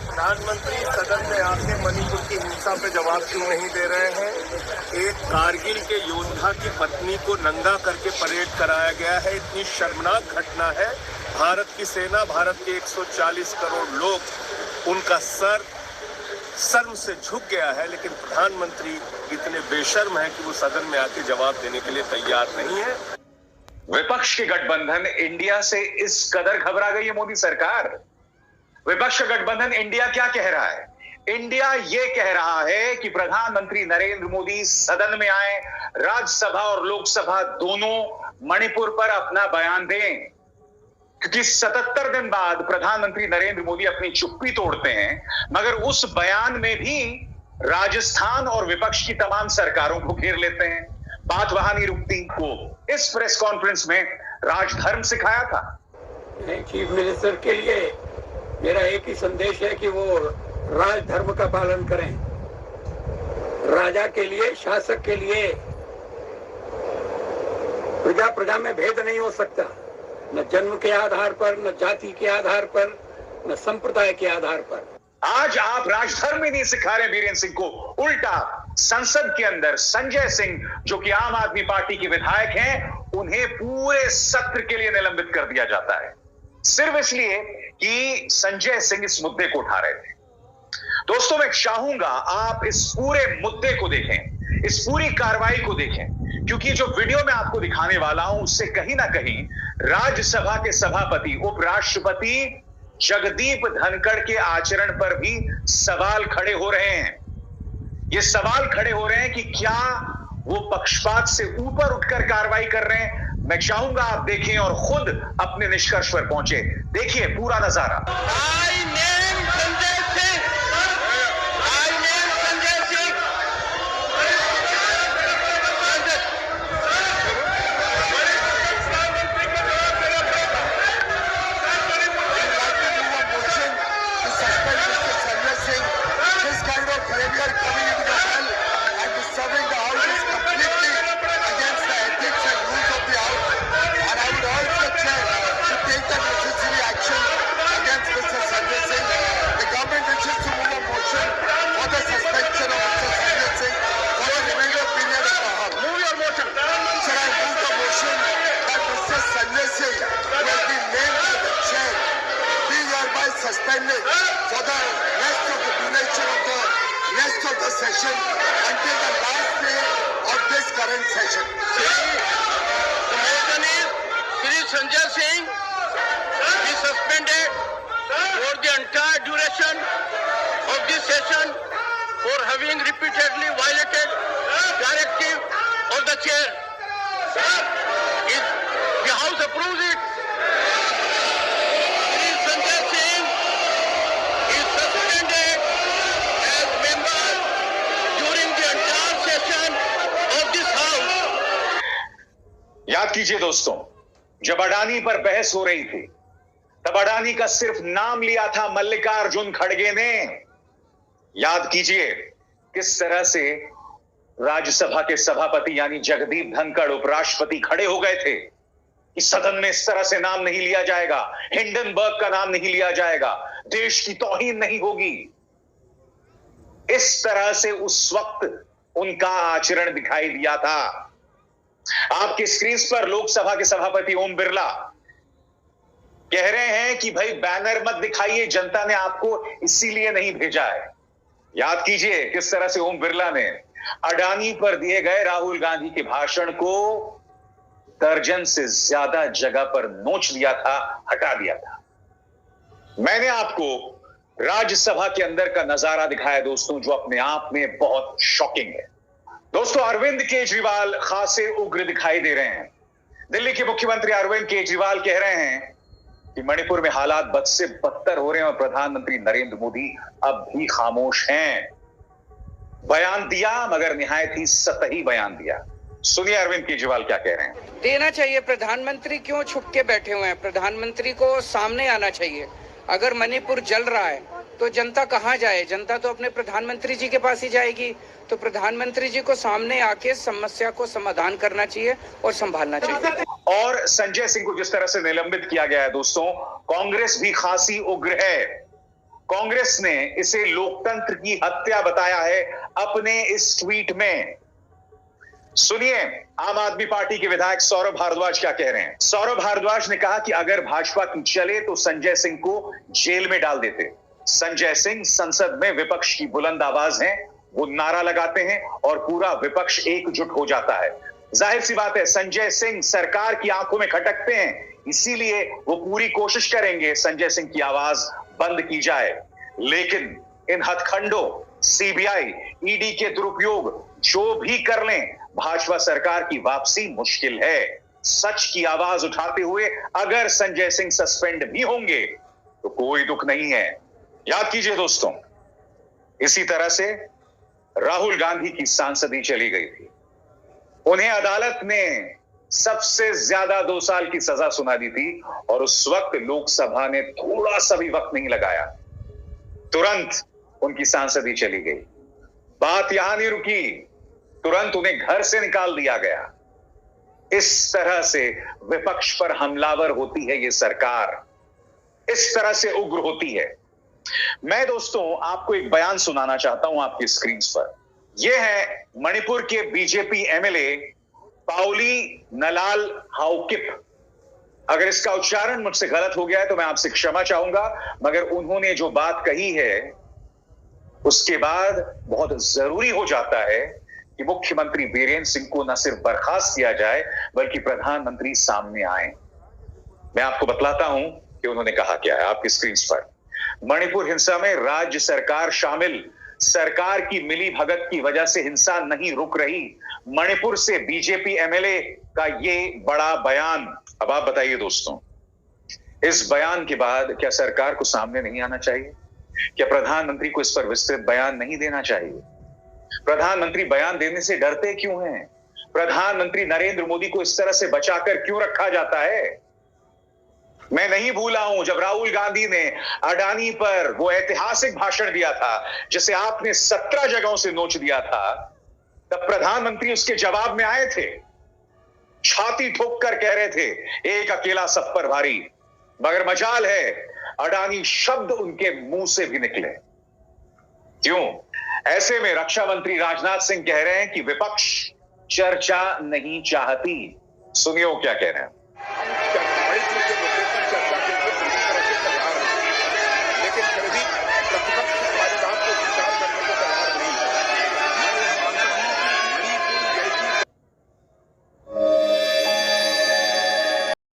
प्रधानमंत्री सदन में आके मणिपुर की हिंसा पे जवाब क्यों नहीं दे रहे हैं? एक कारगिल के योद्धा की पत्नी को नंगा करके परेड कराया गया है। इतनी शर्मनाक घटना है। भारत की सेना, भारत के 140 करोड़ लोग, उनका सर शर्म से झुक गया है, लेकिन प्रधानमंत्री इतने बेशर्म है कि वो सदन में आके जवाब देने के लिए तैयार नहीं है। विपक्ष के गठबंधन इंडिया से इस कदर घबरा गई है मोदी सरकार। विपक्ष का गठबंधन इंडिया क्या कह रहा है? इंडिया ये कह रहा है कि प्रधानमंत्री नरेंद्र मोदी सदन में आए, राज्यसभा और लोकसभा दोनों मणिपुर पर अपना बयान दें, क्योंकि 77 दिन बाद प्रधानमंत्री नरेंद्र मोदी अपनी चुप्पी तोड़ते हैं, मगर उस बयान में भी राजस्थान और विपक्ष की तमाम सरकारों को घेर लेते हैं। बात वहां नहीं रुकती। को इस प्रेस कॉन्फ्रेंस में राजधर्म सिखाया था। चीफ मिनिस्टर के लिए मेरा एक ही संदेश है कि वो राजधर्म का पालन करें। राजा के लिए, शासक के लिए प्रजा प्रजा में भेद नहीं हो सकता, न जन्म के आधार पर, न जाति के आधार पर, न संप्रदाय के आधार पर। आज आप राजधर्म ही नहीं सिखा रहे बीरेंद्र सिंह को, उल्टा संसद के अंदर संजय सिंह, जो कि आम आदमी पार्टी के विधायक हैं, उन्हें पूरे सत्र के लिए निलंबित कर दिया जाता है, सिर्फ इसलिए कि संजय सिंह इस मुद्दे को उठा रहे थे। दोस्तों, मैं चाहूंगा आप इस पूरे मुद्दे को देखें, इस पूरी कार्रवाई को देखें, क्योंकि जो वीडियो मैं आपको दिखाने वाला हूं उससे कहीं ना कहीं राज्यसभा के सभापति, उपराष्ट्रपति जगदीप धनखड़ के आचरण पर भी सवाल खड़े हो रहे हैं। ये सवाल खड़े हो रहे हैं कि क्या वो पक्षपात से ऊपर उठकर कार्रवाई कर रहे हैं। मैं चाहूंगा आप देखें और खुद अपने निष्कर्ष पर पहुंचे। देखिए पूरा नजारा। Suspended for the rest of the duration of the rest of the session until the last day of this current session. The motion is Shri Sanjay Singh be suspended for the entire duration of this session for having repeatedly violated directive of the chair. If the House approves it, याद कीजिए दोस्तों, जब अडानी पर बहस हो रही थी तब अडानी का सिर्फ नाम लिया था मल्लिकार्जुन खड़गे ने। याद कीजिए किस तरह से राज्यसभा के सभापति यानी जगदीप धनखड़, उपराष्ट्रपति, खड़े हो गए थे कि सदन में इस तरह से नाम नहीं लिया जाएगा, हिंडनबर्ग का नाम नहीं लिया जाएगा, देश की तौहीन नहीं होगी। इस तरह से उस वक्त उनका आचरण दिखाई दिया था। आपकी स्क्रीन पर लोकसभा के सभापति ओम बिरला कह रहे हैं कि भाई बैनर मत दिखाइए, जनता ने आपको इसीलिए नहीं भेजा है। याद कीजिए किस तरह से ओम बिरला ने अडानी पर दिए गए राहुल गांधी के भाषण को दर्जन से ज्यादा जगह पर नोच दिया था, हटा दिया था। मैंने आपको राज्यसभा के अंदर का नजारा दिखाया दोस्तों, जो अपने आप में बहुत शॉकिंग है। दोस्तों, अरविंद केजरीवाल खासे उग्र दिखाई दे रहे हैं। दिल्ली के मुख्यमंत्री अरविंद केजरीवाल कह रहे हैं कि मणिपुर में हालात बद से बदतर हो रहे हैं और प्रधानमंत्री नरेंद्र मोदी अब भी खामोश हैं। बयान दिया मगर निहायत ही सतही बयान दिया। सुनिए अरविंद केजरीवाल क्या कह रहे हैं। देना चाहिए। प्रधानमंत्री क्यों छुप के बैठे हुए हैं? प्रधानमंत्री को सामने आना चाहिए। अगर मणिपुर जल रहा है तो जनता कहाँ जाए? जनता तो अपने प्रधानमंत्री जी के पास ही जाएगी। तो प्रधानमंत्री जी को सामने आके समस्या को समाधान करना चाहिए और संभालना चाहिए। और संजय सिंह को जिस तरह से निलंबित किया गया है दोस्तों, कांग्रेस भी खासी उग्र है। कांग्रेस ने इसे लोकतंत्र की हत्या बताया है अपने इस ट्वीट में। सुनिए आम आदमी पार्टी के विधायक सौरभ भारद्वाज क्या कह रहे हैं। सौरभ भारद्वाज ने कहा कि अगर भाजपा की चले तो संजय सिंह को जेल में डाल देते। संजय सिंह संसद में विपक्ष की बुलंद आवाज है, वो नारा लगाते हैं और पूरा विपक्ष एकजुट हो जाता है। जाहिर सी बात है संजय सिंह सरकार की आंखों में खटकते हैं, इसीलिए वो पूरी कोशिश करेंगे संजय सिंह की आवाज बंद की जाए। लेकिन इन हथखंडों, सीबीआई, ईडी के दुरुपयोग जो भी कर लें, भाजपा सरकार की वापसी मुश्किल है। सच की आवाज उठाते हुए अगर संजय सिंह सस्पेंड भी होंगे तो कोई दुख नहीं है। याद कीजिए दोस्तों, इसी तरह से राहुल गांधी की सांसदी चली गई थी। उन्हें अदालत ने सबसे ज्यादा 2 साल की सजा सुना दी थी और उस वक्त लोकसभा ने थोड़ा सा भी वक्त नहीं लगाया, तुरंत उनकी सांसदी चली गई। बात यहां नहीं रुकी, तुरंत उन्हें घर से निकाल दिया गया। इस तरह से विपक्ष पर हमलावर होती है ये सरकार, इस तरह से उग्र होती है। मैं दोस्तों आपको एक बयान सुनाना चाहता हूं आपकी स्क्रीन पर। यह है मणिपुर के बीजेपी एमएलए पाउली नलाल हाउकिप। अगर इसका उच्चारण मुझसे गलत हो गया है तो मैं आपसे क्षमा चाहूंगा, मगर उन्होंने जो बात कही है उसके बाद बहुत जरूरी हो जाता है कि मुख्यमंत्री बीरेंद्र सिंह को न सिर्फ बर्खास्त किया जाए बल्कि प्रधानमंत्री सामने आए। मैं आपको बतलाता हूं कि उन्होंने कहा क्या है आपकी स्क्रीन पर। मणिपुर हिंसा में राज्य सरकार शामिल, सरकार की मिली भगत की वजह से हिंसा नहीं रुक रही। मणिपुर से बीजेपी एमएलए का ये बड़ा बयान। अब आप बताइए दोस्तों, इस बयान के बाद क्या सरकार को सामने नहीं आना चाहिए? क्या प्रधानमंत्री को इस पर विस्तृत बयान नहीं देना चाहिए? प्रधानमंत्री बयान देने से डरते क्यों हैं? प्रधानमंत्री नरेंद्र मोदी को इस तरह से बचाकर क्यों रखा जाता है? मैं नहीं भूला हूं जब राहुल गांधी ने अडानी पर वो ऐतिहासिक भाषण दिया था जिसे आपने 17 जगहों से नोच दिया था, तब प्रधानमंत्री उसके जवाब में आए थे, छाती ठोक कर कह रहे थे एक अकेला सब पर भारी। मगर मजाल है अडानी शब्द उनके मुंह से भी निकले। क्यों? ऐसे में रक्षा मंत्री राजनाथ सिंह कह रहे हैं कि विपक्ष चर्चा नहीं चाहती। सुनिए वो क्या कह रहे हैं।